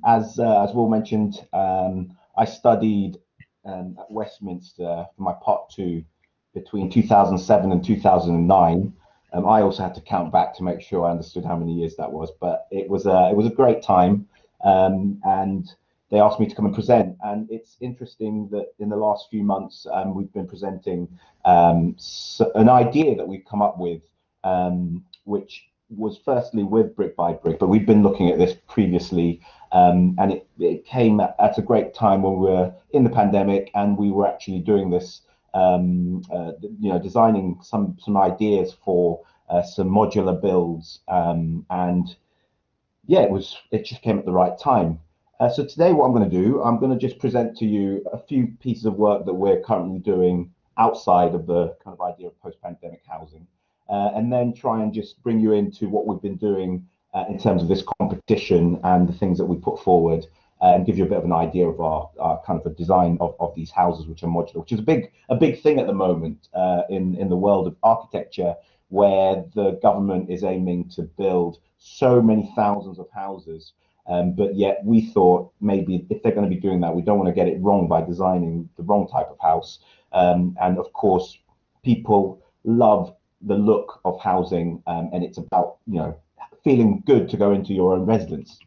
as Will mentioned, I studied at Westminster for my part two between 2007 and 2009. I also had to count back to make sure I understood how many years that was, but it was a great time. And they asked me to come and present, and it's interesting that in the last few months we've been presenting an idea that we've come up with, which was firstly with Brick by Brick, but we've been looking at this previously, and it came at a great time when we were in the pandemic, and we were actually doing this, designing some ideas for some modular builds, and yeah, it just came at the right time. So today, what I'm going to do, I'm going to just present to you a few pieces of work that we're currently doing outside of the kind of idea of post-pandemic housing. And then try and just bring you into what we've been doing in terms of this competition and the things that we put forward, and give you a bit of an idea of our kind of a design of these houses, which are modular, which is a big thing at the moment in the world of architecture, where the government is aiming to build so many thousands of houses. But yet we thought maybe if they're going to be doing that, we don't want to get it wrong by designing the wrong type of house. And of course, people love the look of housing, and it's about feeling good to go into your own residence.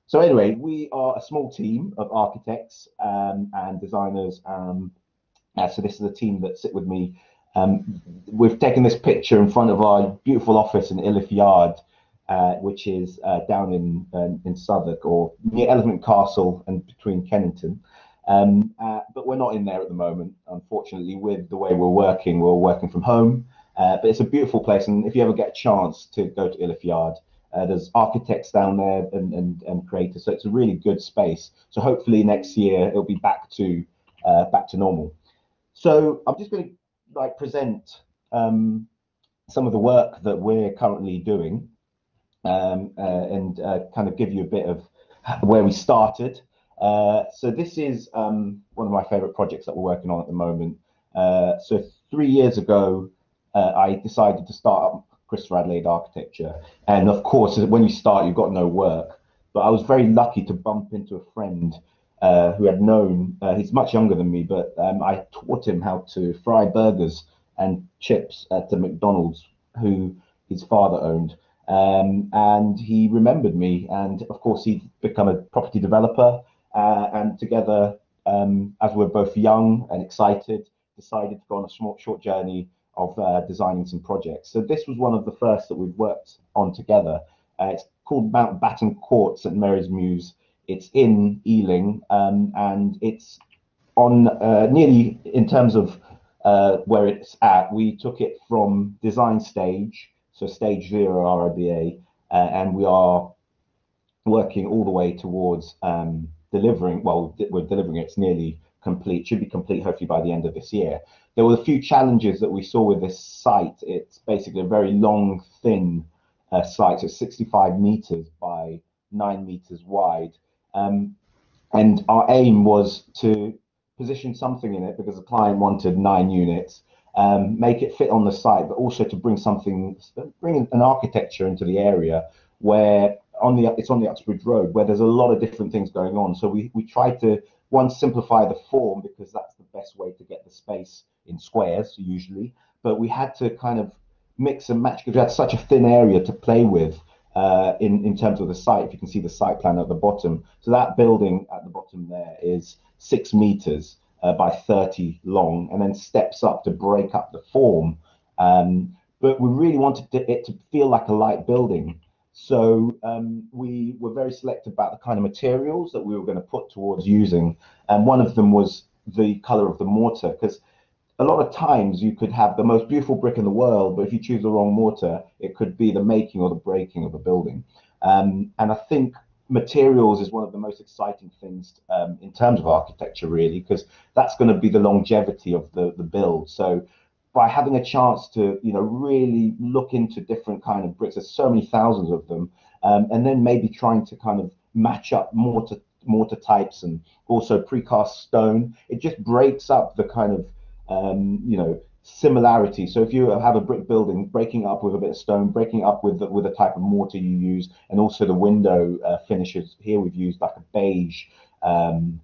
So anyway, we are a small team of architects and designers. So this is a team that sit with me. We've taken this picture in front of our beautiful office in Iliff Yard, which is down in Southwark, or near Elephant Castle and between Kennington. But we're not in there at the moment, unfortunately. With the way we're working from home. But it's a beautiful place, and if you ever get a chance to go to Iliff Yard, there's architects down there and creators, so it's a really good space. So hopefully next year it'll be back to normal. So I'm just going to present some of the work that we're currently doing, and kind of give you a bit of where we started. So this is one of my favorite projects that we're working on at the moment. So 3 years ago, I decided to start up Kristofer Adelaide Architecture, and of course, when you start, you've got no work. But I was very lucky to bump into a friend who had known. He's much younger than me, but I taught him how to fry burgers and chips at the McDonald's, who his father owned, and he remembered me. And of course, he'd become a property developer, and together, as we're both young and excited, decided to go on a short journey of designing some projects. So this was one of the first that we've worked on together. It's called Mountbatten Court, St Mary's Mews. It's in Ealing, and it's on nearly, in terms of where it's at, we took it from design stage, so stage 0 RIBA, and we are working all the way towards delivering. Well, we're delivering it. It's nearly complete, should be complete hopefully by the end of this year. There were a few challenges that we saw with this site. It's basically a very long, thin site, so 65 meters by 9 meters wide. And our aim was to position something in it, because the client wanted 9 units, make it fit on the site, but also to bring an architecture into the area where it's on the Uxbridge Road, where there's a lot of different things going on. So we tried to, one, simplify the form, because that's the best way to get the space in squares usually, but we had to kind of mix and match, because we had such a thin area to play with in terms of the site. If you can see the site plan at the bottom, so that building at the bottom there is 6 meters by 30 long, and then steps up to break up the form. But we really wanted it to feel like a light building. So we were very selective about the kind of materials that we were going to put towards using, and one of them was the color of the mortar, because a lot of times you could have the most beautiful brick in the world, but if you choose the wrong mortar, it could be the making or the breaking of a building. And I think materials is one of the most exciting things in terms of architecture, really, because that's going to be the longevity of the build. So by having a chance to really look into different kind of bricks, there's so many thousands of them, and then maybe trying to kind of match up mortar types and also precast stone, it just breaks up the kind of similarity. So if you have a brick building, breaking it up with a bit of stone, breaking it up with the type of mortar you use, and also the window finishes. Here we've used like a beige um,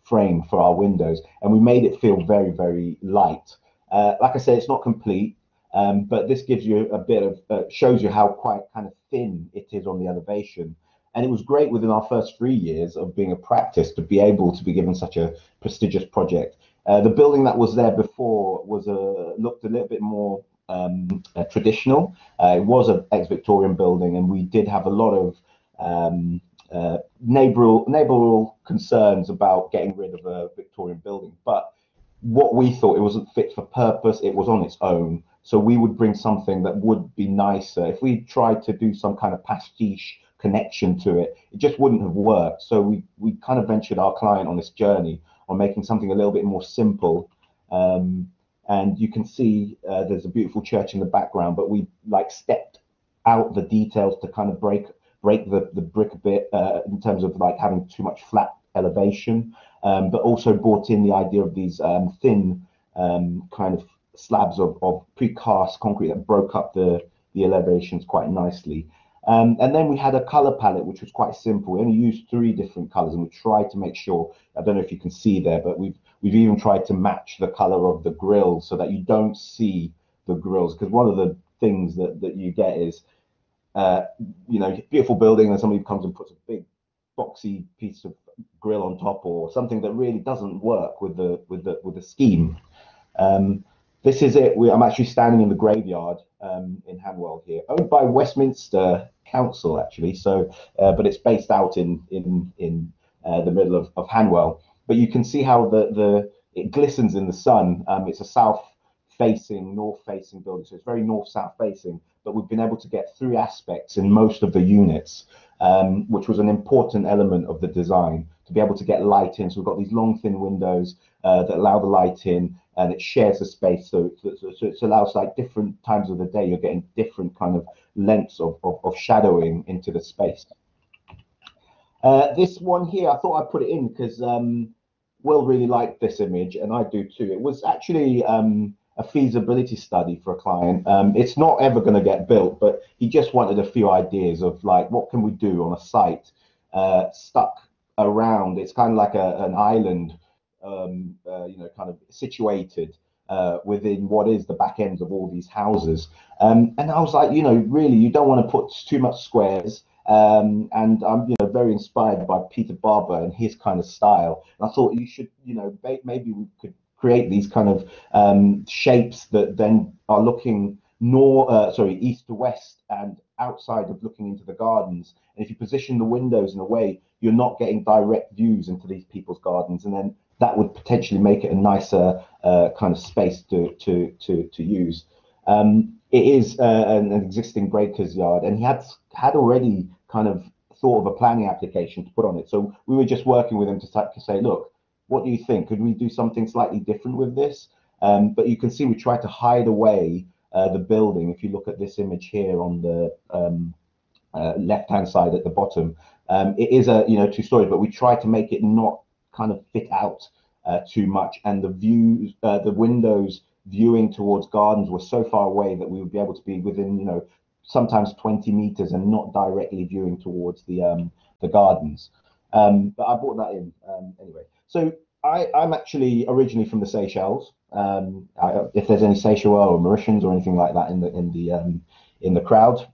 frame for our windows, and we made it feel very, very light. Like I said, it's not complete, but this gives you a bit of shows you how quite kind of thin it is on the elevation. And it was great within our first 3 years of being a practice to be able to be given such a prestigious project. The building that was there before was looked a little bit more traditional. It was an ex-Victorian building, and we did have a lot of neighboral concerns about getting rid of a Victorian building. But what we thought, it wasn't fit for purpose, it was on its own. So we would bring something that would be nicer. If we tried to do some kind of pastiche connection to it, it just wouldn't have worked. So we kind of ventured our client on this journey on making something a little bit more simple. And you can see there's a beautiful church in the background, but we like stepped out the details to kind of break the brick a bit in terms of like having too much flat elevation, but also brought in the idea of these thin kind of slabs of precast concrete that broke up the elevations quite nicely. And then we had a color palette which was quite simple. We only used 3 different colors, and we tried to make sure, I don't know if you can see there, but we've even tried to match the color of the grills so that you don't see the grills, because one of the things that you get is you know, beautiful building, and somebody comes and puts a big boxy piece of grill on top, or something that really doesn't work with the scheme. This is it. I'm actually standing in the graveyard in Hanwell here, owned by Westminster Council actually. So, but it's based out in the middle of Hanwell. But you can see how it glistens in the sun. It's a north-facing building, so it's very north-south facing. But we've been able to get 3 aspects in most of the units, which was an important element of the design, to be able to get light in. So we've got these long, thin windows that allow the light in, and it shares the space. So it allows like different times of the day, you're getting different kind of lengths of shadowing into the space. This one here, I thought I'd put it in because Will really liked this image, and I do too. It was actually a feasibility study for a client. It's not ever going to get built, but he just wanted a few ideas of like, what can we do on a site stuck around? It's kind of like an island, you know, kind of situated within what is the back ends of all these houses. And I was like, you know, really, you don't want to put too much squares. And I'm, you know, very inspired by Peter Barber and his kind of style. And I thought you should, you know, maybe we could create these kind of shapes that then are looking east to west and outside of looking into the gardens. And if you position the windows in a way, you're not getting direct views into these people's gardens, and then that would potentially make it a nicer kind of space to use. It is an existing breaker's yard, and he had already kind of thought of a planning application to put on it. So we were just working with him to say, look, what do you think? Could we do something slightly different with this? But you can see we tried to hide away the building. If you look at this image here on the left-hand side at the bottom, it is a, you know, 2 stories, but we tried to make it not kind of fit out too much, and the views, the windows viewing towards gardens were so far away that we would be able to be within, you know, sometimes 20 meters and not directly viewing towards the gardens. But I brought that in anyway. So I'm actually originally from the Seychelles. If there's any Seychelles or Mauritians or anything like that in the crowd,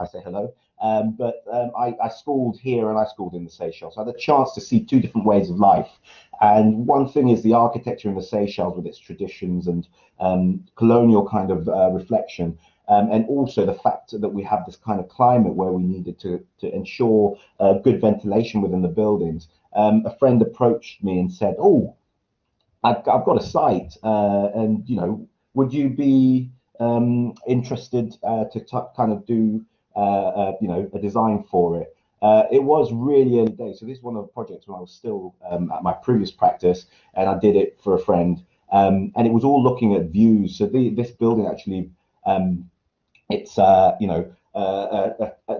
I say hello. I schooled here and I schooled in the Seychelles. So I had a chance to see 2 different ways of life. And one thing is the architecture in the Seychelles with its traditions and colonial kind of reflection. And also the fact that we have this kind of climate where we needed to ensure good ventilation within the buildings. A friend approached me and said, "Oh, I've got a site, and you know, would you be interested to kind of do you know, a design for it?" It was really early days, so this is one of the projects when I was still at my previous practice, and I did it for a friend, and it was all looking at views. So this building actually, it's you know,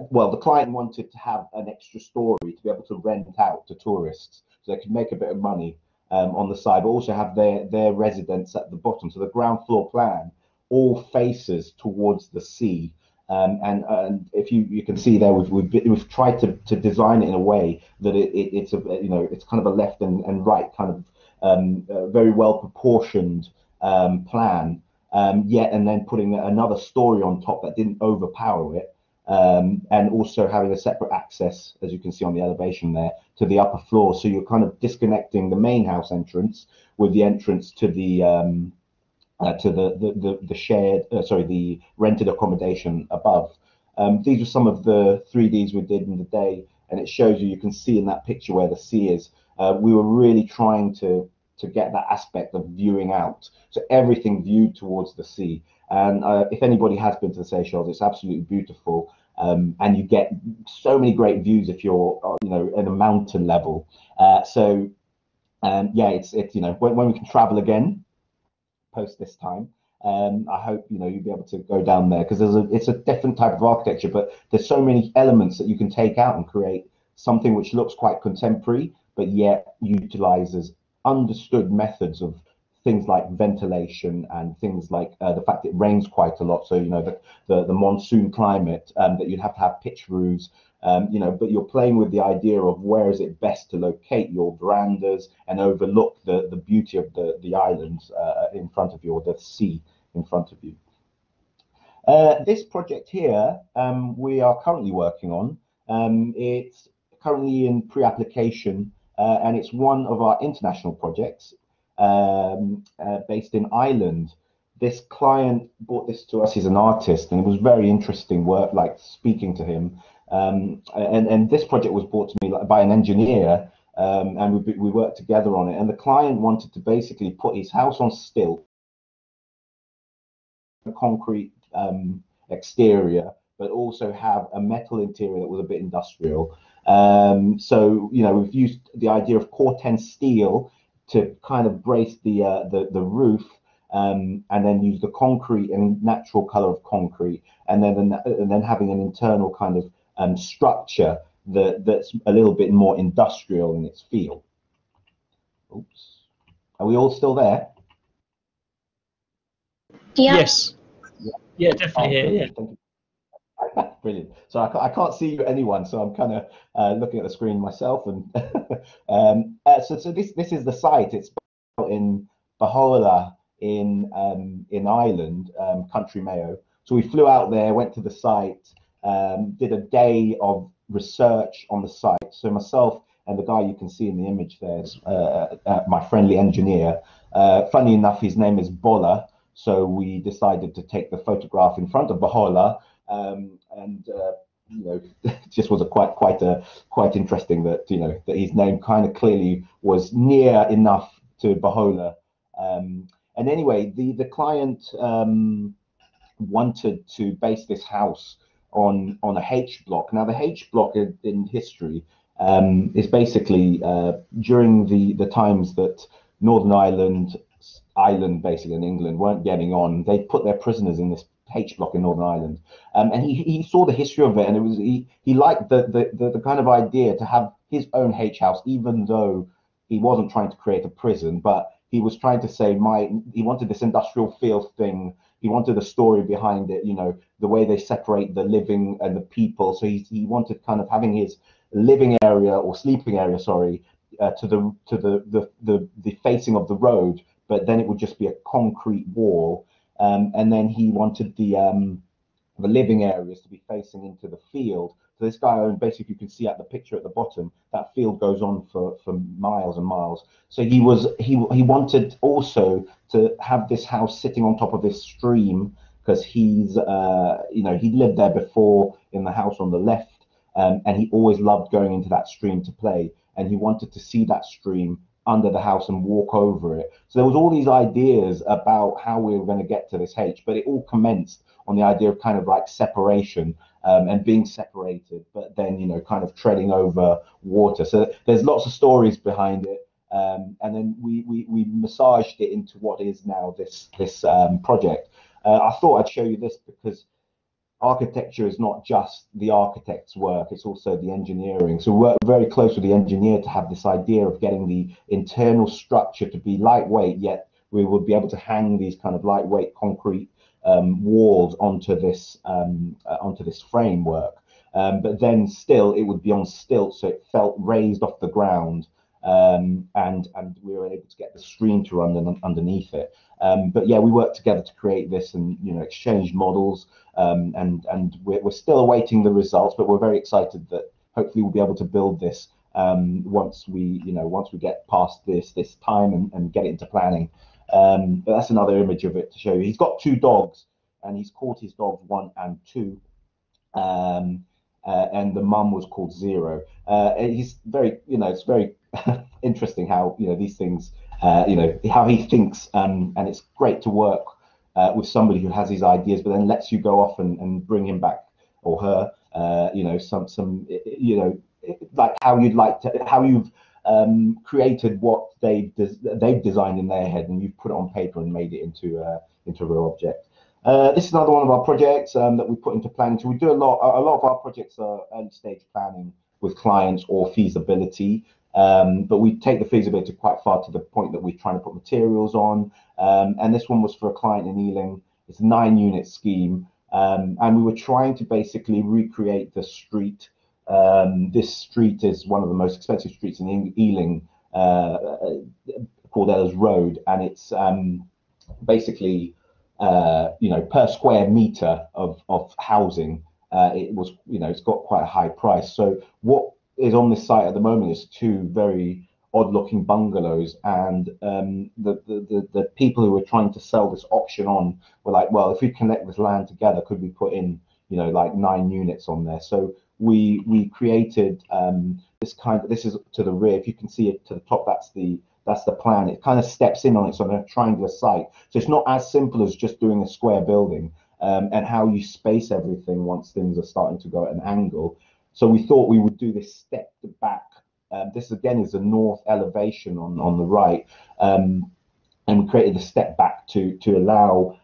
well, the client wanted to have an extra story to be able to rent out to tourists, so they could make a bit of money. on the side, but also have their residence at the bottom. So the ground floor plan all faces towards the sea. And if you can see there, we've tried to design it in a way that it's a, it's kind of a left and right kind of very well proportioned plan. Yet and then putting another story on top that didn't overpower it, and also having a separate access, as you can see on the elevation there, to the upper floor. So you're kind of disconnecting the main house entrance with the entrance to the shared, the rented accommodation above. These are some of the 3Ds we did in the day, and it shows you can see in that picture where the sea is. We were really trying to get that aspect of viewing out, so everything viewed towards the sea. And if anybody has been to the Seychelles, it's absolutely beautiful, and you get so many great views if you're at a mountain level. Yeah, it's when we can travel again post this time. I hope you'll be able to go down there, because it's a different type of architecture, but there's so many elements that you can take out and create something which looks quite contemporary, but yet utilizes understood methods of things like ventilation and things like the fact it rains quite a lot. So the monsoon climate, that you'd have to have pitch roofs. But you're playing with the idea of where is it best to locate your verandas and overlook the beauty of the islands in front of you, or the sea in front of you. This project here, we are currently working on. It's currently in pre-application, and it's one of our international projects based in Ireland. This client brought this to us. He's an artist, and it was very interesting work, like speaking to him. And this project was brought to me by an engineer, and we worked together on it. And the client wanted to basically put his house on stilts, a concrete exterior, but also have a metal interior that was a bit industrial. So we've used the idea of Corten steel to kind of brace the roof, and then use the concrete and natural color of concrete, and then having an internal kind of structure that's a little bit more industrial in its feel. Oops. Are we all still there? Yeah. Yes. Yeah, definitely here. Yeah. Thank you. Brilliant. So I can't see anyone, so I'm kind of looking at the screen myself. And so this is the site. It's in Bahola in Ireland, Country Mayo. So we flew out there, went to the site, did a day of research on the site. So myself and the guy you can see in the image there is my friendly engineer. Funny enough, his name is Bola. So we decided to take the photograph in front of Bahola, and it just was quite interesting that that his name kind of clearly was near enough to Bahola. And anyway, the client wanted to base this house on a H block. Now the H block in history is basically during the times that Northern Ireland basically in England weren't getting on, they put their prisoners in this H block in Northern Ireland, and he saw the history of it, and he liked the kind of idea to have his own H house, even though he wasn't trying to create a prison, but he was trying to say he wanted this industrial feel thing. He wanted a story behind it, the way they separate the living and the people. So he wanted kind of having his living area or sleeping area, sorry, to the facing of the road, but then it would just be a concrete wall, and then he wanted the living areas to be facing into the field. So this guy owned, basically, you can see at the picture at the bottom, that field goes on for miles and miles. So he wanted also to have this house sitting on top of this stream, because he'd lived there before in the house on the left, and he always loved going into that stream to play, and he wanted to see that stream under the house and walk over it. So there was all these ideas about how we were going to get to this H, but it all commenced on the idea of kind of like separation, and being separated, but then kind of treading over water. So there's lots of stories behind it, and then we massaged it into what is now this project. I thought I'd show you this because architecture is not just the architect's work, it's also the engineering. So we work very close with the engineer to have this idea of getting the internal structure to be lightweight, yet we would be able to hang these kind of lightweight concrete walls onto this framework. But then still it would be on stilts, so it felt raised off the ground. And we were able to get the stream to run underneath it. But yeah, we worked together to create this and exchange models. And we're still awaiting the results, but we're very excited that hopefully we'll be able to build this once we get past this time and get it into planning. But that's another image of it to show you. He's got two dogs, and he's called his dogs 1 and 2. And the mum was called Zero. He's very, it's very interesting how these things, how he thinks, and it's great to work with somebody who has these ideas, but then lets you go off and bring him back or her, like how you've created what they've designed in their head, and you've put it on paper and made it into a real object. This is another one of our projects that we put into planning. So we do a lot of our projects are early stage planning with clients or feasibility, but we take the feasibility quite far to the point that we're trying to put materials on. And this one was for a client in Ealing. It's a 9-unit scheme, and we were trying to basically recreate the street. This street is one of the most expensive streets in Ealing, called Ella's Road, and it's basically per square meter of housing, it's got quite a high price. So what is on this site at the moment is 2 very odd-looking bungalows, and the people who were trying to sell this option on were like, well, if we connect this land together, could we put in like 9 units on there? So we created this is to the rear. If you can see it to the top, that's the plan. It kind of steps in on it, so on a triangular site. So it's not as simple as just doing a square building, and how you space everything once things are starting to go at an angle. So we thought we would do this step back. This again is the north elevation on the right, and we created a step back to allow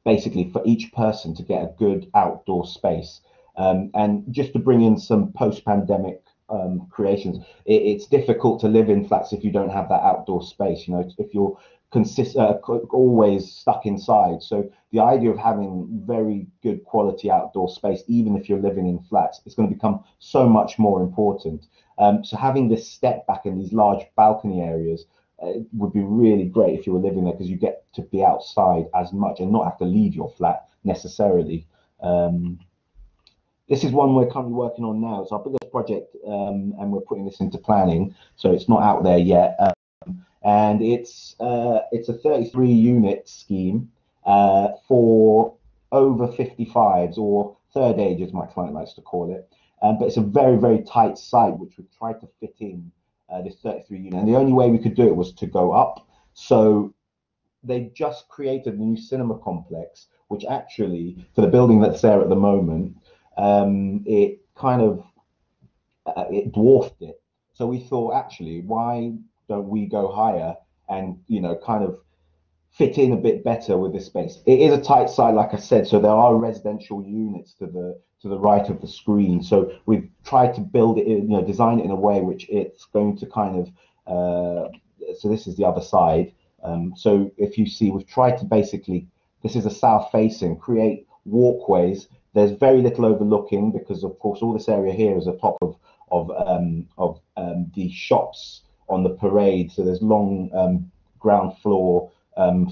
basically for each person to get a good outdoor space, and just to bring in some post-pandemic creations. It's difficult to live in flats if you don't have that outdoor space. If you're always stuck inside. So the idea of having very good quality outdoor space, even if you're living in flats, is going to become so much more important. So having this step back in these large balcony areas would be really great if you were living there, because you get to be outside as much and not have to leave your flat necessarily. This is one we're currently working on now. It's our biggest project, and we're putting this into planning, so it's not out there yet. And it's a 33-unit scheme for over 55s, or third age, as my client likes to call it. But it's a very, very tight site, which we've tried to fit in this 33-unit. And the only way we could do it was to go up. So they just created a new cinema complex, which actually, for the building that's there at the moment, it kind of it dwarfed it. So we thought, actually, why don't we go higher and kind of fit in a bit better with this space? It is a tight site, like I said, so there are residential units to the right of the screen. So we've tried to build it in, design it in a way which it's going to kind of so this is the other side. So if you see, we've tried to basically, this is a south facing, create walkways. There's very little overlooking, because of course all this area here is a top of the shops on the parade. So there's long ground floor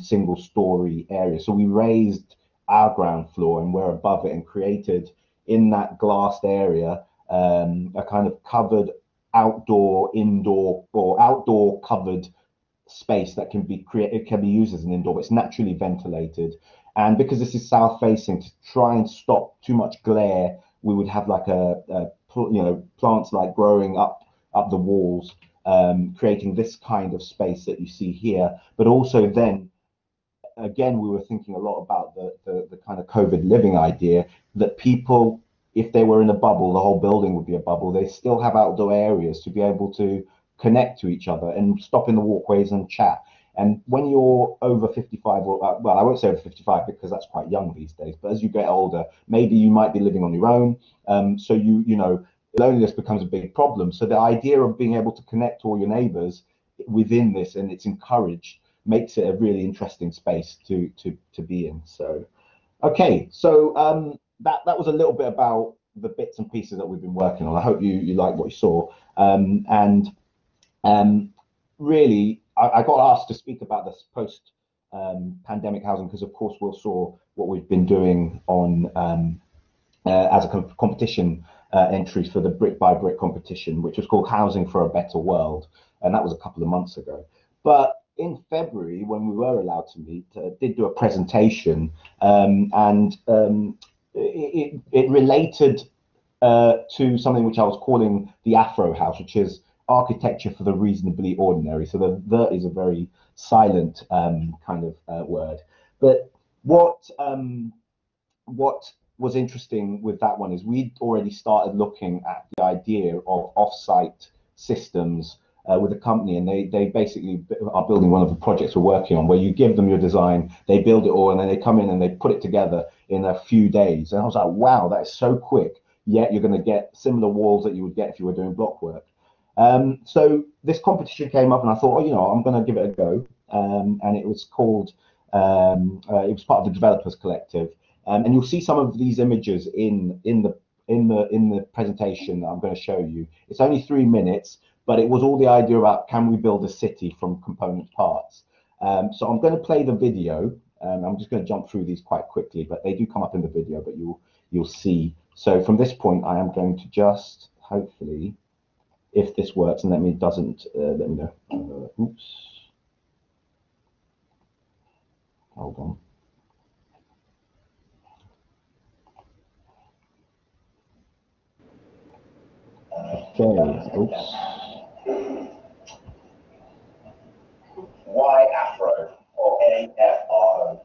single story area. So we raised our ground floor and we're above it, and created in that glassed area a kind of covered indoor or outdoor covered space that can be used as an indoor, but it's naturally ventilated. And because this is south facing, to try and stop too much glare, we would have like plants like growing up the walls, creating this kind of space that you see here. But also then again, we were thinking a lot about the kind of COVID living idea, that people, if they were in a bubble, the whole building would be a bubble. They still have outdoor areas to be able to connect to each other and stop in the walkways and chat. And when you're over 55, or well, I won't say over 55 because that's quite young these days, but as you get older, maybe you might be living on your own. So you know, loneliness becomes a big problem. So the idea of being able to connect to all your neighbors within this, and it's encouraged, makes it a really interesting space to be in. So, okay, so that was a little bit about the bits and pieces that we've been working on. I hope you like what you saw. And really, I got asked to speak about this post pandemic housing because, of course, we saw what we've been doing on as a competition entries for the brick by brick competition, which was called Housing for a Better World, and that was a couple of months ago. But in February, when we were allowed to meet, did do a presentation, and it related to something which I was calling the Afro House, which is architecture for the reasonably ordinary. So the is a very silent kind of word. But what was interesting with that one is we'd already started looking at the idea of off-site systems with a company, and they basically are building one of the projects we're working on, where you give them your design, they build it all, and then they come in and they put it together in a few days. And I was like, wow, that is so quick, yet you're going to get similar walls that you would get if you were doing block work. So this competition came up, and I thought, oh, you know, I'm going to give it a go. And it was called, it was part of the Developers Collective. And you'll see some of these images in the presentation that I'm going to show you. It's only 3 minutes, but it was all the idea about, can we build a city from component parts? So I'm going to play the video. I'm just going to jump through these quite quickly, but they do come up in the video, but you'll see. So from this point, I am going to just, hopefully, if this works, and let me know. Oops. Hold on. Okay. Oops. Why Afro, or AFRO?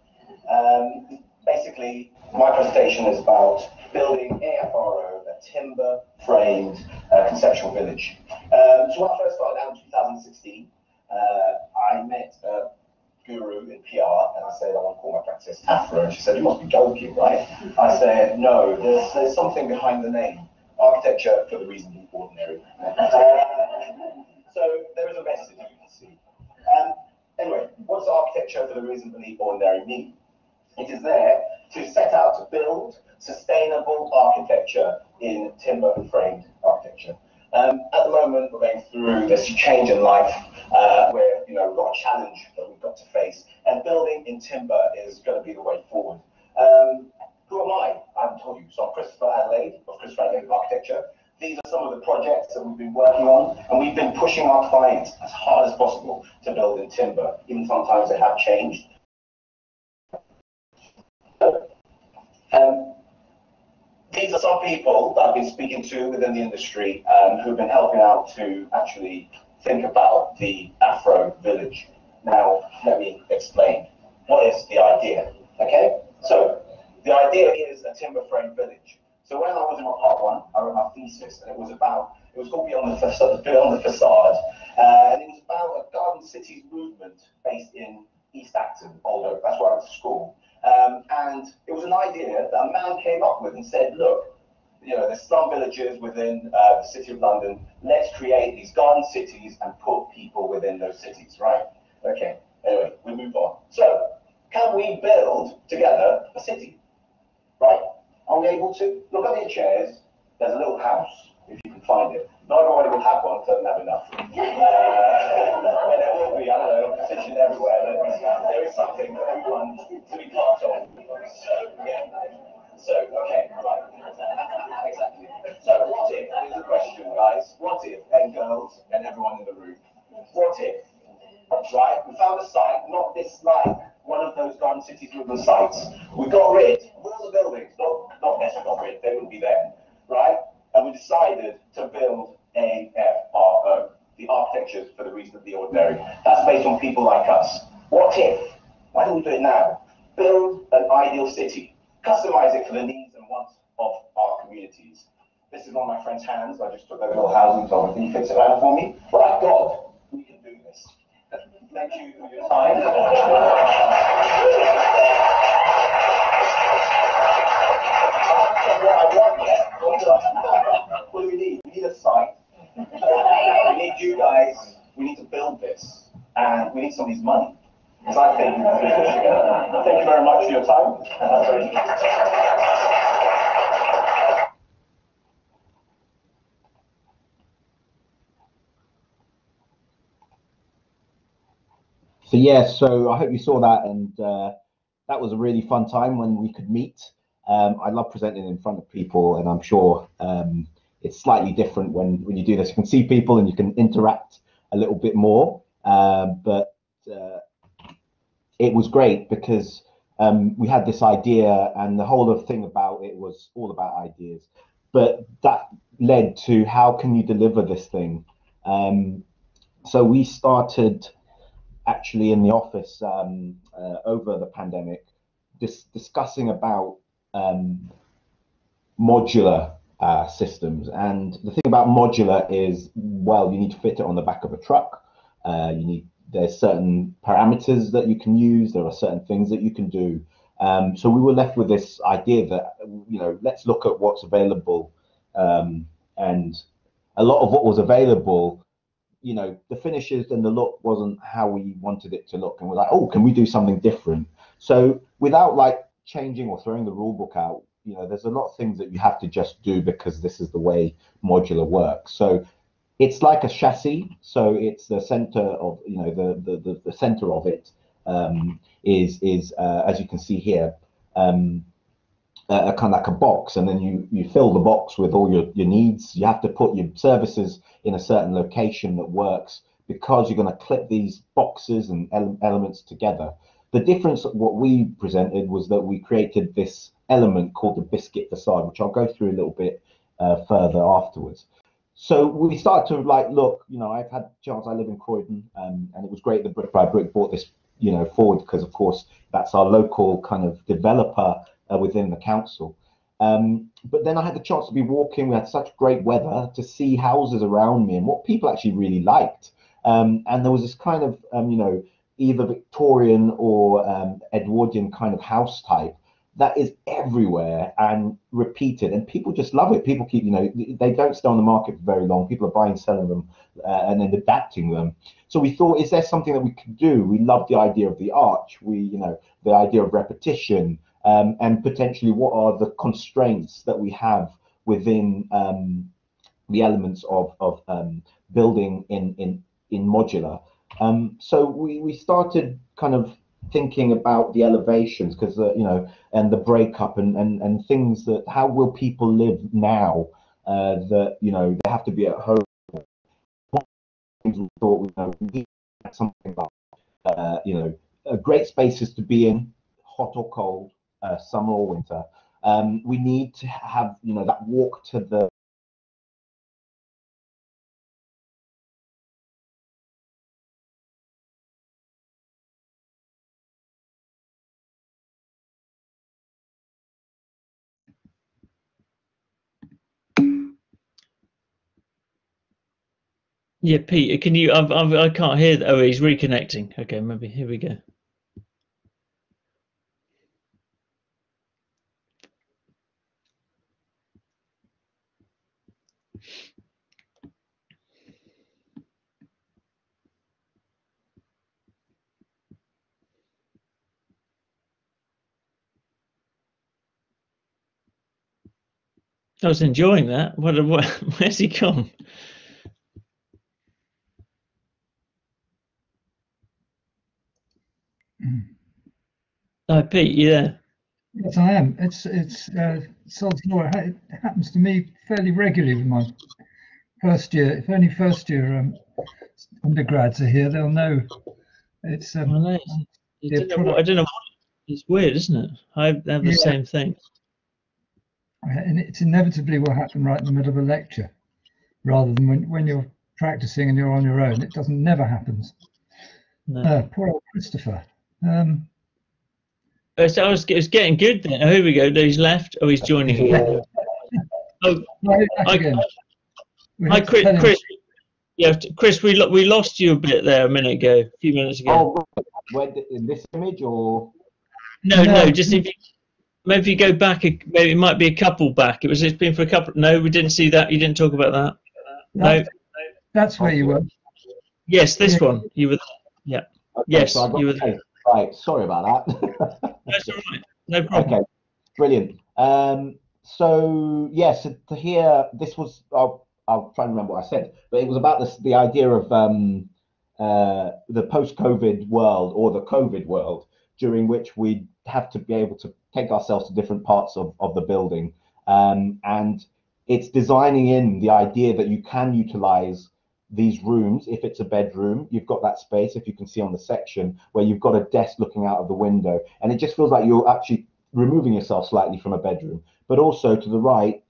Basically, my presentation is about building AFRO, a timber-framed conceptual village. So when I first started out in 2016, I met a guru in PR, and I said, I want to call my practice Afro. And she said, you must be joking, right? I said, no, there's something behind the name. Architecture for the reasonably ordinary. So there is a message, you can see. Anyway, what does architecture for the reasonably ordinary mean? It is there to set out to build sustainable architecture in timber framed architecture. At the moment, we're going through this change in life where, you know, we've got a challenge that we've got to face, and building in timber is going to be the way forward. Who am I? I haven't told you. So I'm Kristofer Adelaide of Kristofer Adelaide Architecture. These are some of the projects that we've been working on, and we've been pushing our clients as hard as possible to build in timber. Even sometimes they have changed. These are some people that I've been speaking to within the industry who've been helping out to actually think about the Afro village. Now, let me explain. What is the idea? Okay, so the idea is a timber frame village. So when I was in my part one, I wrote my thesis, and it was called Beyond the Facade, and it was about a garden cities movement based in East Acton, Old Oak. That's where I went to school. And it was an idea that a man came up with and said, look, you know, there's slum villages within the city of London. Let's create these garden cities and put people within those cities, right? Okay, anyway, we move on. So, can we build together a city, right? Are we able to? Look at your chairs. There's a little house, if you can find it. Not everybody will have one, doesn't have enough. And there will be, I don't know, positioned everywhere. There is something for everyone to be part of. So, yeah. So, okay, right. Exactly. So, what if, is the question, guys, what if, and girls, and everyone in the room, what if, right, we found a site, not this like one of those garden cities movement sites. We got rid of all the buildings, not necessarily got rid, they wouldn't be there, right? And we decided to build AFRO, the architectures for the reasonably ordinary. That's based on people like us. What if? Why don't we do it now? Build an ideal city, customize it for the needs and wants of our communities. This is on my friend's hands. I just took their little housing, so can you fix it around for me? By God, we can do this. Thank you for your time. guys, we need to build this, and we need somebody's money. Because I think we can do this together. Thank you very much for your time. And I'm very So yeah, so I hope you saw that, and that was a really fun time when we could meet. I love presenting in front of people, and I'm sure it's slightly different when you do this. You can see people and you can interact a little bit more, but it was great because we had this idea, and the whole of thing about it was all about ideas. But that led to how can you deliver this thing? So we started actually in the office over the pandemic, discussing about modular systems. And the thing about modular is, well, you need to fit it on the back of a truck. There's certain parameters that you can use. There are certain things that you can do. So we were left with this idea that, let's look at what's available. And a lot of what was available, the finishes and the look wasn't how we wanted it to look. And we're like, oh, can we do something different? So without like changing or throwing the rule book out, there's a lot of things that you have to just do because this is the way modular works. So it's like a chassis. So it's the center of, the center of it is as you can see here, kind of like a box, and then you fill the box with all your needs. You have to put your services in a certain location that works because you're going to clip these boxes and elements together. The difference of what we presented was that we created this element called the biscuit facade, which I'll go through a little bit further afterwards. So we started to look, I've had a chance, I live in Croydon, and it was great that Brick by Brick brought this, forward because, of course, that's our local kind of developer within the council. But then I had the chance to be walking. We had such great weather to see houses around me and what people actually really liked. And there was this kind of, either Victorian or Edwardian kind of house type that is everywhere and repeated, and people just love it. People keep, they don't stay on the market for very long. People are buying, selling them, and then adapting them. So we thought, is there something that we could do? We love the idea of the arch. The idea of repetition, and potentially what are the constraints that we have within the elements of building in modular. So we started kind of thinking about the elevations, because and the breakup and things that, how will people live now that they have to be at home. We thought we need something like great spaces to be in, hot or cold, summer or winter. We need to have that walk to the Yeah, Pete, can you? I can't hear. Oh, he's reconnecting. Okay, maybe here we go. I was enjoying that. Where's he gone? Oh, Pete, you there? Yes, I am. It's sod's law. It happens to me fairly regularly with my first year. If only first year undergrads are here, they'll know. It's I don't know. It's weird, isn't it? I have the same thing. And it's inevitably will happen right in the middle of a lecture, rather than when you're practicing and you're on your own. It never happens. No. Poor old Kristofer. So it's getting good then. Oh, here we go. He's left. Oh, he's joining again. Oh, hi, Chris. Yeah, Chris, we lost you a bit there a minute ago, a few minutes ago. Oh, where, in this image or? No. Just maybe if you go back, maybe it might be a couple back. It's been for a couple. No, we didn't see that. You didn't talk about that. No. That's where you were. Yes, this Yeah. one. You were. Yeah. Okay, Yes, so I got you were the there. case. Right, sorry about that. That's all right. No problem. Okay, brilliant. So yes, to hear this was, I'll try and remember what I said, but it was about this, the idea of the post-COVID world or the COVID world, during which we have to be able to take ourselves to different parts of the building, and it's designing in the idea that you can utilize these rooms. If it's a bedroom, you've got that space, if you can see on the section, where you've got a desk looking out of the window, and it just feels like you're actually removing yourself slightly from a bedroom. But also to the right,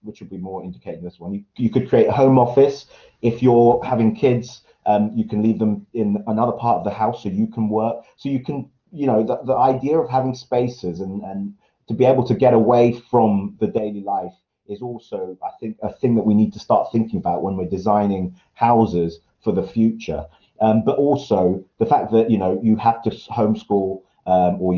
which would be more indicating this one, you could create a home office. If you're having kids, you can leave them in another part of the house so you can work. So you can, the idea of having spaces and to be able to get away from the daily life is also, I think, a thing that we need to start thinking about when we're designing houses for the future. But also the fact that, you have to homeschool, or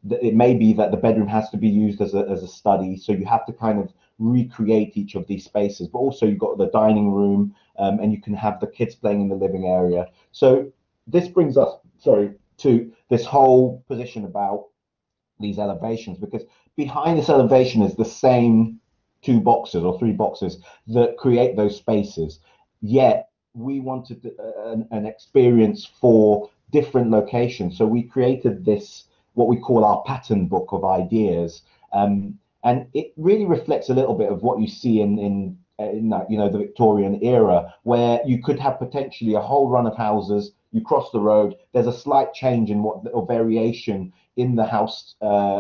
it may be that the bedroom has to be used as a study. So you have to kind of recreate each of these spaces, but also you've got the dining room, and you can have the kids playing in the living area. So this brings us, to this whole position about these elevations, because behind this elevation is the same two boxes or three boxes that create those spaces. Yet we wanted an experience for different locations. So we created this, what we call our pattern book of ideas. And it really reflects a little bit of what you see in that, the Victorian era, where you could have potentially a whole run of houses. You cross the road, there's a slight change in or variation in the house.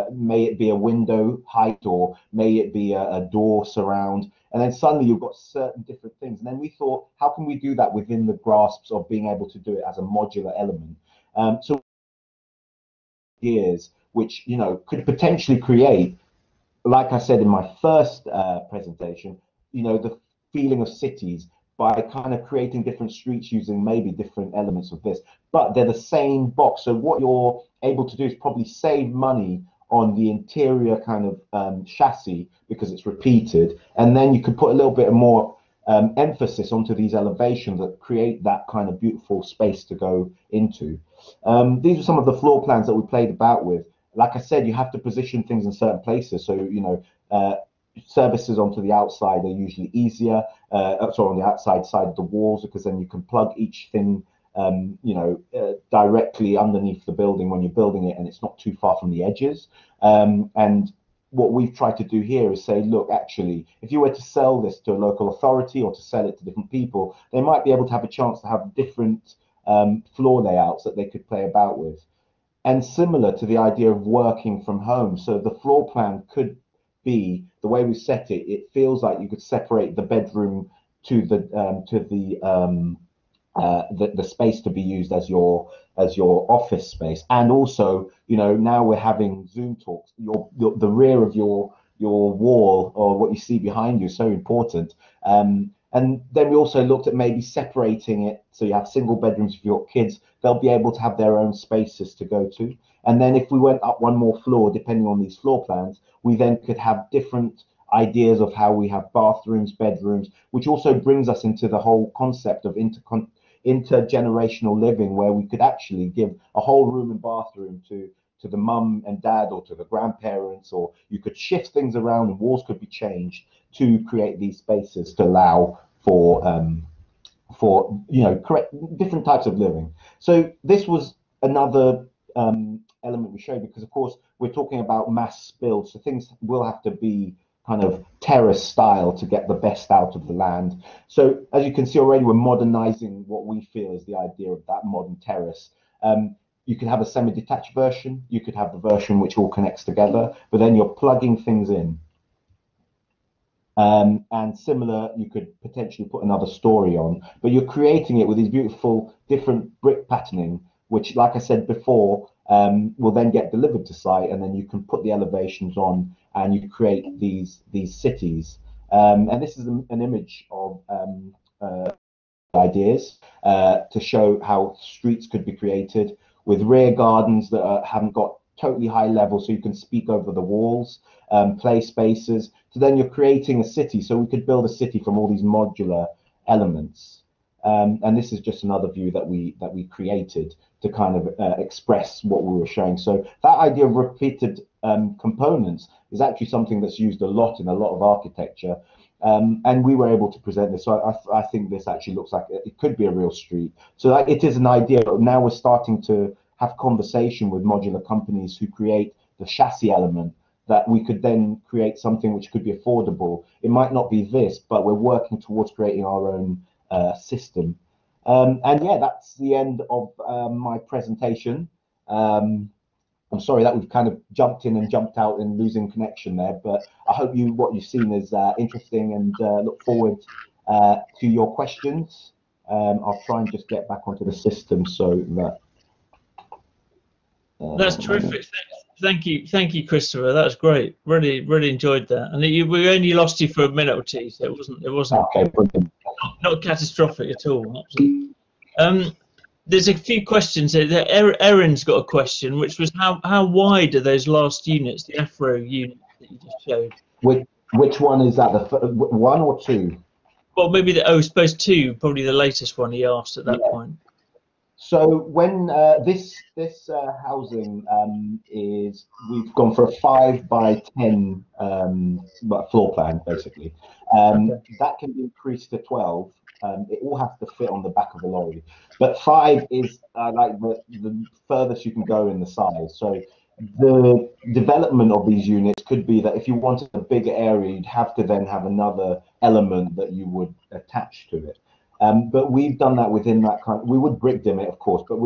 May it be a window height, or may it be a door surround, and then suddenly you've got certain different things. And then we thought, how can we do that within the grasps of being able to do it as a modular element? So ideas which could potentially create, like I said in my first presentation, the feeling of cities by kind of creating different streets using maybe different elements of this, but they're the same box. So what you're able to do is probably save money on the interior kind of chassis, because it's repeated, and then you could put a little bit more emphasis onto these elevations that create that kind of beautiful space to go into. These are some of the floor plans that we played about with. Like I said, you have to position things in certain places. So, services onto the outside are usually easier, on the outside side of the walls, because then you can plug each thing, directly underneath the building when you're building it, and it's not too far from the edges. And what we've tried to do here is say, look, actually, if you were to sell this to a local authority or to sell it to different people, they might be able to have a chance to have different floor layouts that they could play about with. And similar to the idea of working from home. So the floor plan could be, the way we set it, it feels like you could separate the bedroom to the space to be used as your office space. And also, now we're having Zoom talks. The rear of your wall, or what you see behind you, is so important. And then we also looked at maybe separating it, so you have single bedrooms for your kids. They'll be able to have their own spaces to go to. And then if we went up one more floor, depending on these floor plans, we then could have different ideas of how we have bathrooms, bedrooms, which also brings us into the whole concept of intergenerational living, where we could actually give a whole room and bathroom to the mum and dad, or to the grandparents, or you could shift things around and walls could be changed to create these spaces to allow for correct different types of living. So this was another element we showed, because of course we're talking about mass build, so things will have to be kind of terrace style to get the best out of the land. So as you can see already, we're modernizing what we feel is the idea of that modern terrace. You could have a semi-detached version, you could have the version which all connects together, but then you're plugging things in. And similar, you could potentially put another story on, but you're creating it with these beautiful different brick patterning, which, like I said before, will then get delivered to site, and then you can put the elevations on, and you create these cities. And this is an image of ideas to show how streets could be created with rear gardens that haven't got totally high level, so you can speak over the walls, play spaces. So then you're creating a city. So we could build a city from all these modular elements. And this is just another view that we created to kind of express what we were showing. So that idea of repeated components is actually something that's used a lot in a lot of architecture. And we were able to present this. So I think this actually looks like it could be a real street. So it is an idea. Now we're starting to have conversation with modular companies who create the chassis element, that we could then create something which could be affordable. It might not be this, but we're working towards creating our own system. And yeah, that's the end of my presentation. I'm sorry that we've kind of jumped in and jumped out and losing connection there, but I hope what you've seen is interesting, and look forward to your questions. I'll try and just get back onto the system so that. That's terrific. Thank you, Kristofer. That was great. Really enjoyed that. And we only lost you for a minute or two, so it wasn't okay, brilliant. Not catastrophic at all. There's a few questions here. Erin's got a question, which was how wide are those last units, the Afro unit that you just showed? Which one is that? The one or two? Well, maybe I suppose two, probably the latest one he asked at that point. So when this housing is, we've gone for a 5 by 10 floor plan basically. That can be increased to 12. It all has to fit on the back of a lorry, but 5 is like the furthest you can go in the size. So the development of these units could be that if you wanted a bigger area, you'd have to then have another element that you would attach to it. But we've done that within that kind. We would brick dim it, of course, but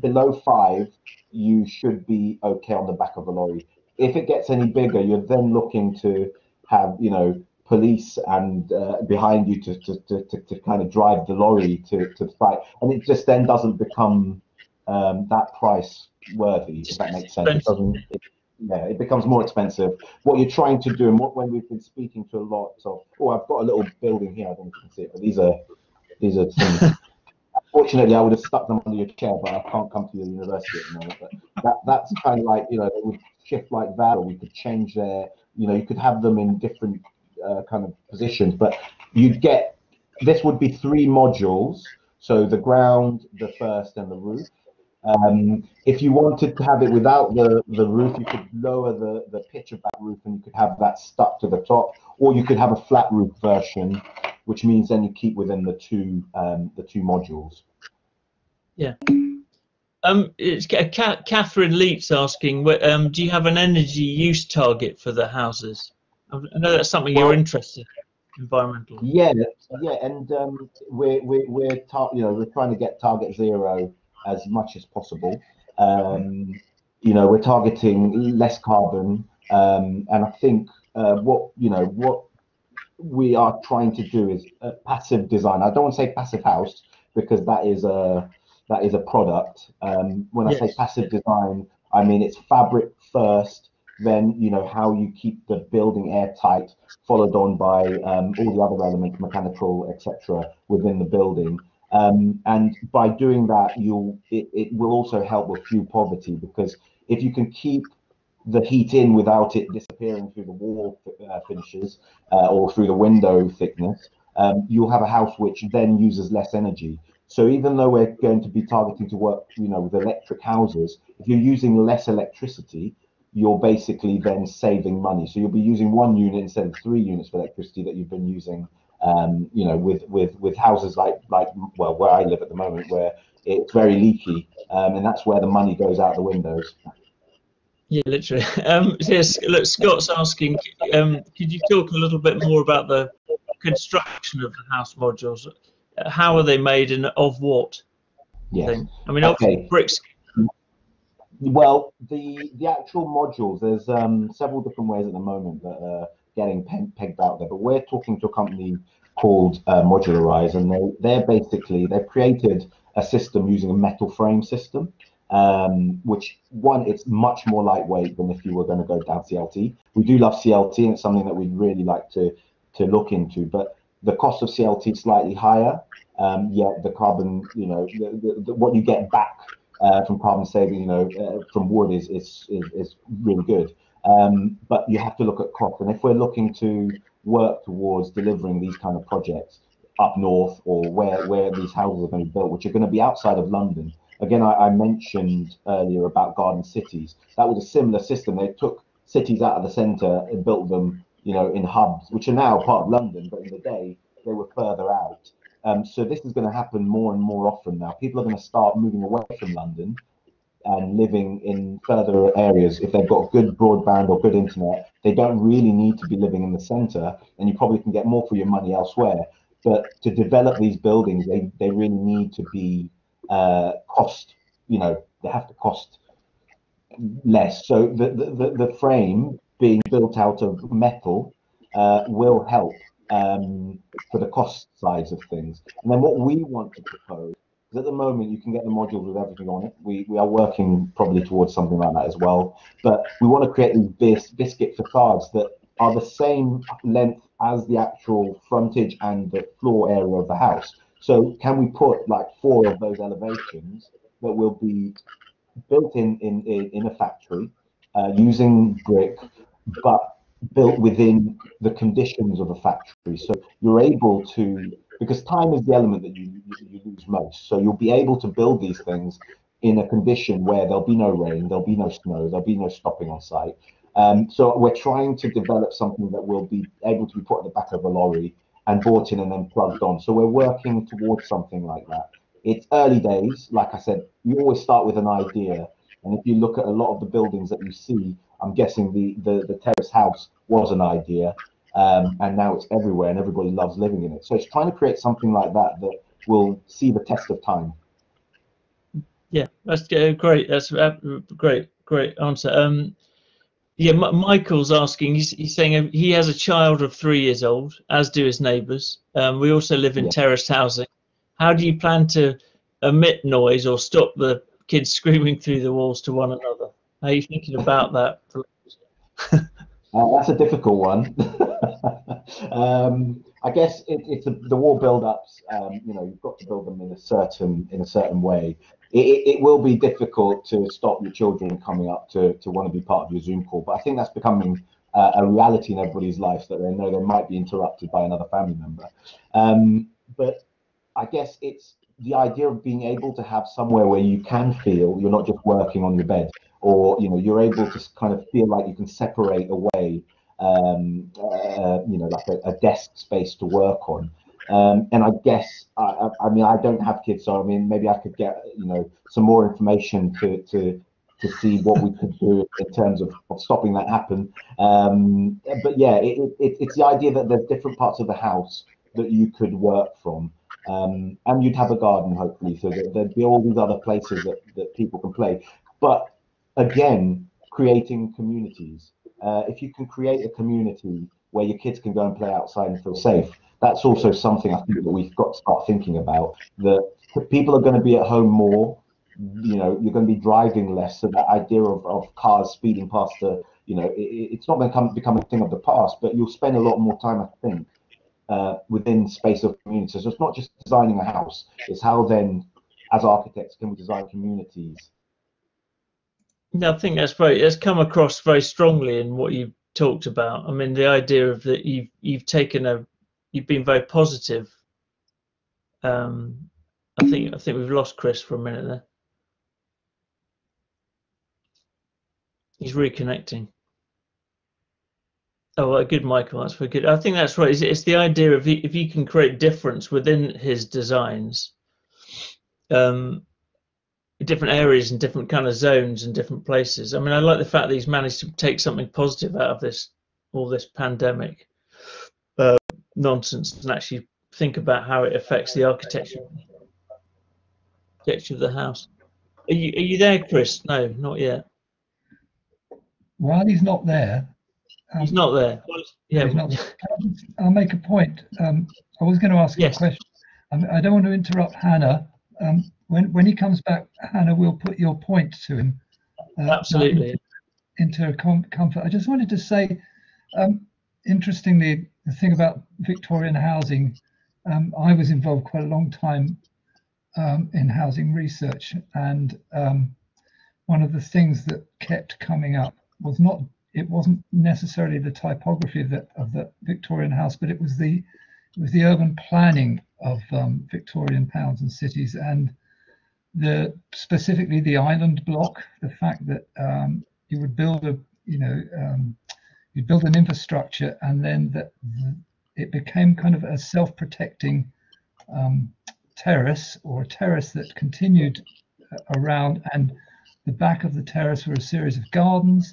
below 5, you should be okay on the back of a lorry. If it gets any bigger, you're then looking to have, police and behind you to kind of drive the lorry to the site, and it just then doesn't become that price worthy, if that makes sense. It doesn't. It becomes more expensive. What you're trying to do, and when we've been speaking to a lot of, I've got a little building here. I don't know if you can see it, but these are things. Fortunately, I would have stuck them under your chair, but I can't come to your university at the moment. But that's kind of like, they would shift like that, or we could change their, you could have them in different kind of positions. But this would be 3 modules. So the ground, the first, and the roof. If you wanted to have it without the roof, you could lower the pitch of that roof, and you could have that stuck to the top, or you could have a flat roof version, which means then you keep within the two modules. Yeah. It's Catherine Leeds asking, do you have an energy use target for the houses? I know that's something you're interested in, environmental. Yeah, and we're trying to get target 0 as much as possible. We're targeting less carbon, and I think what we are trying to do is passive design. I don't want to say passive house, because that is a product. When I say passive design, I mean it's fabric first, then how you keep the building airtight, followed on by all the other elements, mechanical, etc., within the building. And by doing that, it will also help with fuel poverty, because if you can keep the heat in without it disappearing through the wall finishes or through the window thickness, you'll have a house which then uses less energy. So even though we're going to be targeting to work, with electric houses, if you're using less electricity, you're basically then saving money. So you'll be using 1 unit instead of 3 units of electricity that you've been using, with houses like where I live at the moment, where it's very leaky, and that's where the money goes out the windows. Yeah, literally. Yes, look, Scott's asking, could you talk a little bit more about the construction of the house modules? How are they made, and of what? Yes. I mean, obviously bricks. Well, the actual modules, there's several different ways at the moment that are getting pegged out there, but we're talking to a company called Modularize, and they've created a system using a metal frame system. Which it's much more lightweight than if you were going to go down CLT. We do love CLT, and it's something that we'd really like to look into, but the cost of CLT is slightly higher, yet the carbon, what you get back from carbon saving, from wood is really good. But you have to look at cost, and if we're looking to work towards delivering these kind of projects, up north, or where these houses are going to be built, which are going to be outside of London. Again, I mentioned earlier about garden cities. That was a similar system. They took cities out of the centre and built them, you know, in hubs, which are now part of London, but in the day they were further out. So this is going to happen more and more often now. People are going to start moving away from London and living in further areas. If they've got good broadband or good internet, they don't really need to be living in the centre, and you probably can get more for your money elsewhere. But to develop these buildings, they really need to be cost, you know, they have to cost less. So the frame being built out of metal will help for the cost sides of things. And then what we want to propose is, at the moment you can get the modules with everything on it. We are working probably towards something like that as well. But we want to create these biscuit facades that are the same length as the actual frontage and the floor area of the house. So can we put like 4 of those elevations that will be built in a factory using brick, but built within the conditions of a factory. So you're able to, because time is the element that you lose most. So you'll be able to build these things in a condition where there'll be no rain, there'll be no snow, there'll be no stopping on site. So we're trying to develop something that will be able to be put at the back of a lorry and brought in and then plugged on. So we're working towards something like that. It's early days. Like I said, you always start with an idea. And if you look at a lot of the buildings that you see, I'm guessing the terrace house was an idea, and now it's everywhere and everybody loves living in it. So it's trying to create something like that that will see the test of time. Yeah, that's great. That's a great answer. Yeah, Michael's asking. He's saying he has a child of 3 years old, as do his neighbours. We also live in terraced housing. How do you plan to emit noise or stop the kids screaming through the walls to one another? How are you thinking about that? That's a difficult one. I guess it's the wall build-ups. You know, you've got to build them in a certain way. It will be difficult to stop your children coming up to want to be part of your Zoom call, but I think that's becoming a reality in everybody's life, that they know they might be interrupted by another family member. But I guess it's the idea of being able to have somewhere where you can feel you're not just working on your bed, or you know, you're able to kind of feel like you can separate away, you know, like a desk space to work on. And I guess I mean, I don't have kids, so I mean, maybe I could get, you know, some more information to see what we could do in terms of stopping that happen. But yeah, it's the idea that there's different parts of the house that you could work from. And you'd have a garden, hopefully, so that there'd be all these other places that people can play. But again, creating communities. If you can create a community where your kids can go and play outside and feel safe, that's also something I think that we've got to start thinking about. That people are going to be at home more. You know, you're going to be driving less. So that idea of cars speeding past you know, it's not going to become a thing of the past, but you'll spend a lot more time, I think, within space of communities. So it's not just designing a house, it's how then, as architects, can we design communities. No, I think that's come across very strongly in what you've talked about. I mean, the idea of that you've been very positive. I think we've lost Chris for a minute there. He's reconnecting. Oh, well, good, Michael. That's very good. I think that's right. It's the idea of if you can create difference within his designs, different areas and different kind of zones and different places. I mean, I like the fact that he's managed to take something positive out of all this pandemic nonsense, and actually think about how it affects the architecture of the house. Are you there, Chris? No, not yet. While he's not there, he's not there. Yeah, I'll make a point. I was going to ask a question. I don't want to interrupt Hannah. When he comes back, Hannah, we'll put your point to him. Absolutely. Into comfort. I just wanted to say, interestingly, the thing about Victorian housing, I was involved quite a long time in housing research, and one of the things that kept coming up it wasn't necessarily the typography of the Victorian house, but it was the was the urban planning of Victorian towns and cities, and specifically the island block. The fact that you would build you'd build an infrastructure, and then it became kind of a self-protecting terrace, or a terrace that continued around, and the back of the terrace were a series of gardens.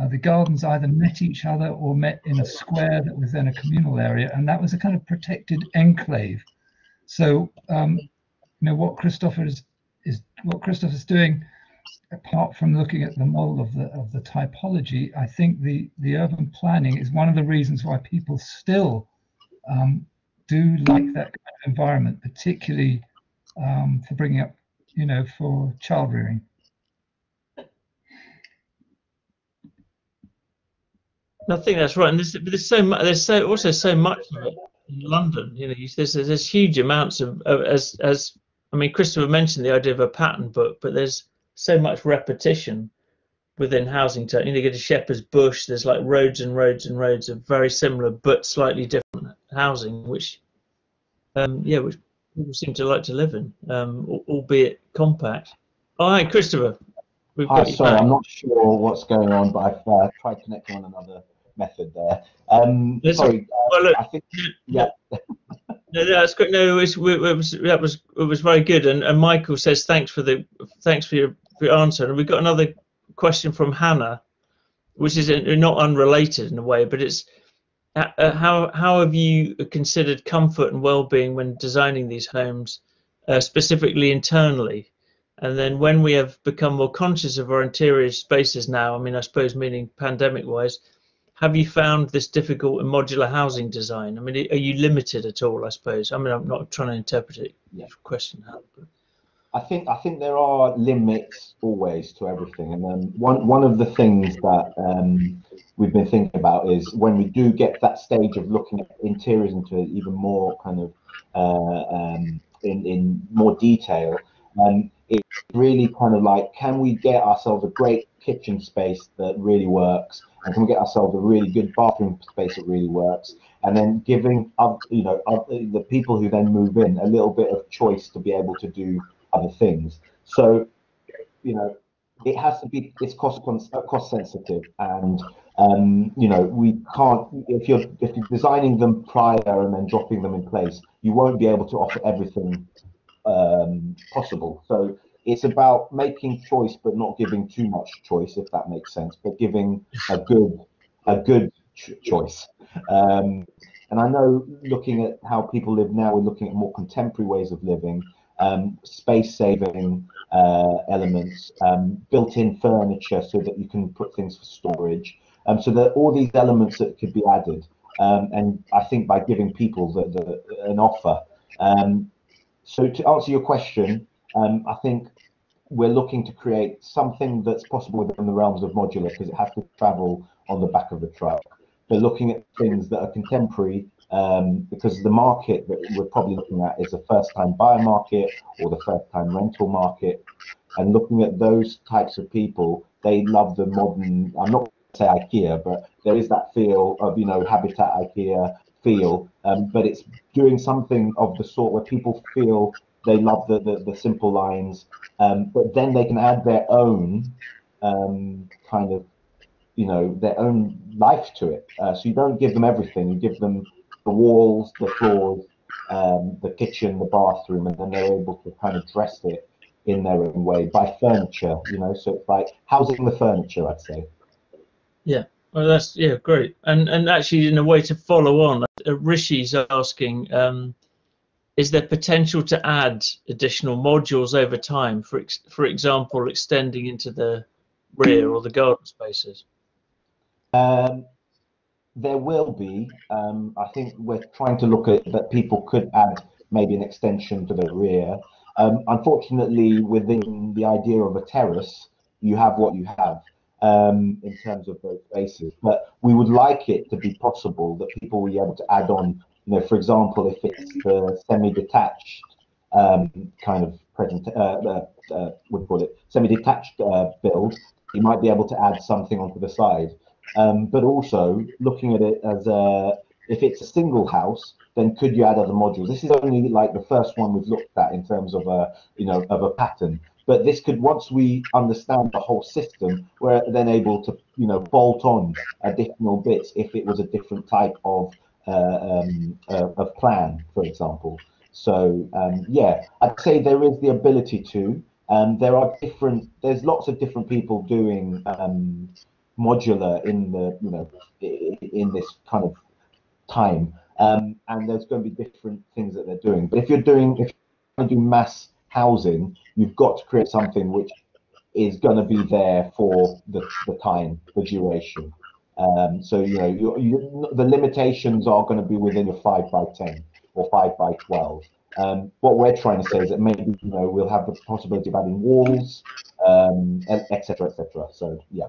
The gardens either met each other or met in a square that was then a communal area, and that was a kind of protected enclave. So, what Kristofer's doing, apart from looking at the model of the typology, I think the urban planning is one of the reasons why people still do like that kind of environment, particularly for bringing up, for child rearing. I think that's right, and there's so much. There's also so much of it in London. There's huge amounts of as I mean, Kristofer mentioned the idea of a pattern book, but there's so much repetition within housing. You get to Shepherd's Bush. There's like roads and roads and roads of very similar but slightly different housing, which which people seem to like to live in, albeit compact. All right, Kristofer. Hi, sorry, I'm not sure what's going on, but I've tried connecting on another method there. Sorry, well, look, I think, yeah. No, that's great. No, it was very good. And Michael says thanks for your answer. And we've got another question from Hannah, which is not unrelated in a way, but it's how have you considered comfort and well-being when designing these homes, specifically internally? And then when we have become more conscious of our interior spaces now, I mean, I suppose meaning pandemic-wise, have you found this difficult in modular housing design? I mean, are you limited at all, I suppose? I mean, I'm not trying to interpret it. Yeah. Question. I think there are limits always to everything. And one of the things that we've been thinking about is when we do get that stage of looking at interiors into even more kind of in more detail, it's really kind of like, can we get ourselves a great kitchen space that really works, and can we get ourselves a really good bathroom space that really works, and then giving the people who then move in a little bit of choice to be able to do other things. So it has to be, it's cost sensitive, and we can't, if you're designing them prior and then dropping them in place, you won't be able to offer everything possible. So it's about making choice but not giving too much choice, if that makes sense, but giving a good choice. And I know, looking at how people live now, we're looking at more contemporary ways of living, space saving elements, built-in furniture so that you can put things for storage, so that all these elements that could be added, and I think by giving people an offer. So to answer your question, I think we're looking to create something that's possible within the realms of modular, because it has to travel on the back of the truck. But looking at things that are contemporary, because the market that we're probably looking at is a first-time buyer market or the first-time rental market, and looking at those types of people, they love the modern, I'm not going to say IKEA, but there is that feel of, Habitat IKEA feel, but it's doing something of the sort where people feel they love the simple lines, but then they can add their own kind of, their own life to it. So you don't give them everything, you give them the walls, the floors, the kitchen, the bathroom, and then they're able to kind of dress it in their own way by furniture, so it's like housing the furniture, I'd say. Yeah. Well, that's great. And actually, in a way to follow on, Rishi's asking, is there potential to add additional modules over time? For example, extending into the rear or the garden spaces. There will be. I think we're trying to look at that. People could add maybe an extension to the rear. Unfortunately, within the idea of a terrace, you have what you have. In terms of those spaces, but we would like it to be possible that people will be able to add on, for example, if it's the semi-detached kind of what do you call it, semi-detached build, you might be able to add something onto the side, but also looking at it as if it's a single house, then could you add other modules? This is only like the first one we've looked at in terms of a, you know, of a pattern. But this could, once we understand the whole system, we're then able to, you know, bolt on additional bits if it was a different type of plan, for example. So yeah, I'd say there is the ability to. There's lots of different people doing modular in the, you know, in this kind of time, and there's going to be different things that they're doing. But if you're going to do mass housing, you've got to create something which is going to be there for the time, the duration. So you know, the limitations are going to be within your 5 by 10 or 5 by 12. What we're trying to say is that maybe, you know, we'll have the possibility of adding walls, etc., etc. So yeah.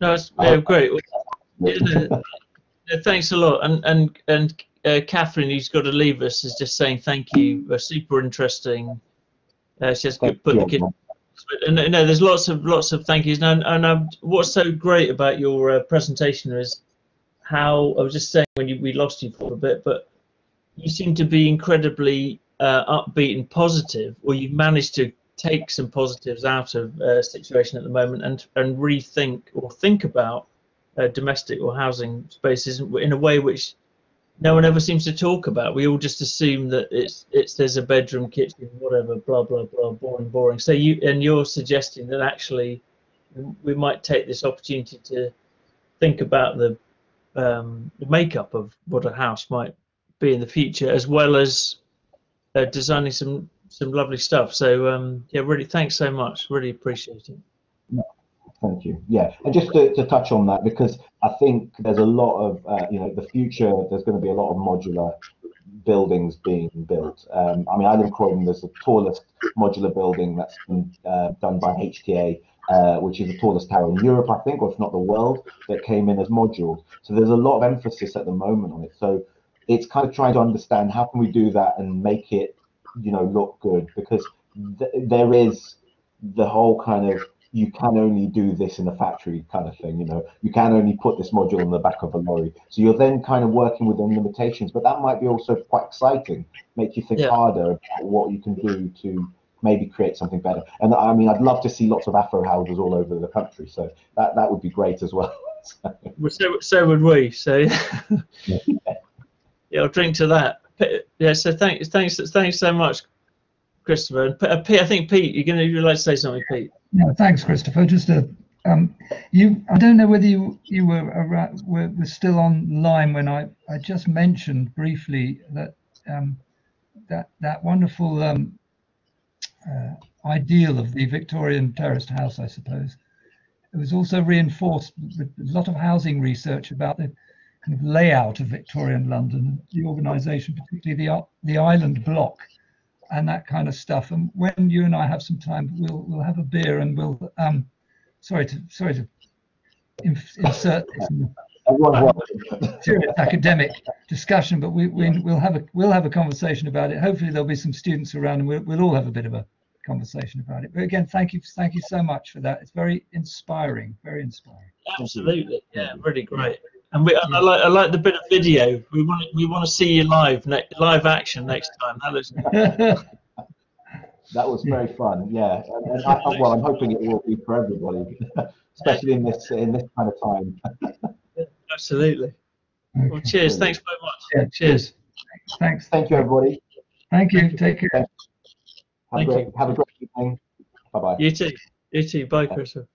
No, it's great. Thanks a lot. And Catherine, who's got to leave us, is just saying thank you. Super interesting. She has put the kids. And no, there's lots of thank yous. And what's so great about your presentation is how, I was just saying when we lost you for a bit, but you seem to be incredibly upbeat and positive, or you've managed to take some positives out of a situation at the moment and rethink or think about domestic or housing spaces in a way which no one ever seems to talk about. We all just assume that there's a bedroom, kitchen, whatever, blah blah blah, boring. So you're suggesting that actually we might take this opportunity to think about the makeup of what a house might be in the future, as well as designing some lovely stuff. So yeah, really thanks so much. Really appreciate it. No, thank you. Yeah, and just to touch on that, because I think there's a lot of you know, the future, there's going to be a lot of modular buildings being built. I mean, I live in Croydon. There's the tallest modular building that's been done by HTA, which is the tallest tower in Europe, I think, or if not the world, that came in as modules. So there's a lot of emphasis at the moment on it. So it's kind of trying to understand how can we do that and make it, you know, look good, because there is the whole kind of, you can only do this in a factory kind of thing, you know, you can only put this module on the back of a lorry. So you're then kind of working within limitations, but that might be also quite exciting, make you think harder about what you can do to maybe create something better. And I mean, I'd love to see lots of Afro houses all over the country, so that would be great as well. So would we. So yeah, I'll drink to that. Yeah. So thanks so much, Kristofer. And Pete, I think Pete, you'd like to say something, Pete. No, thanks, Kristofer. Just I don't know whether you were still online when I just mentioned briefly that that wonderful ideal of the Victorian terraced house, I suppose. It was also reinforced with a lot of housing research about the kind of layout of Victorian London, the organisation, particularly the island block and that kind of stuff. And when you and I have some time, we'll have a beer and we'll sorry to insert this in a serious academic discussion, but we'll have a conversation about it. Hopefully there'll be some students around and we'll all have a bit of a conversation about it. But again, thank you so much for that. It's very inspiring, very inspiring. Absolutely, yeah, really great. And I like the bit of video. We want to see you live action next time. That looks that was very fun, yeah. And I'm hoping it will be for everybody, especially in this kind of time. Absolutely. Well, cheers. Thanks very much. Yeah, cheers. Thanks. Thank you, everybody. Thank you. Take care. Have a great evening. Bye bye. You too. Bye, Kristofer.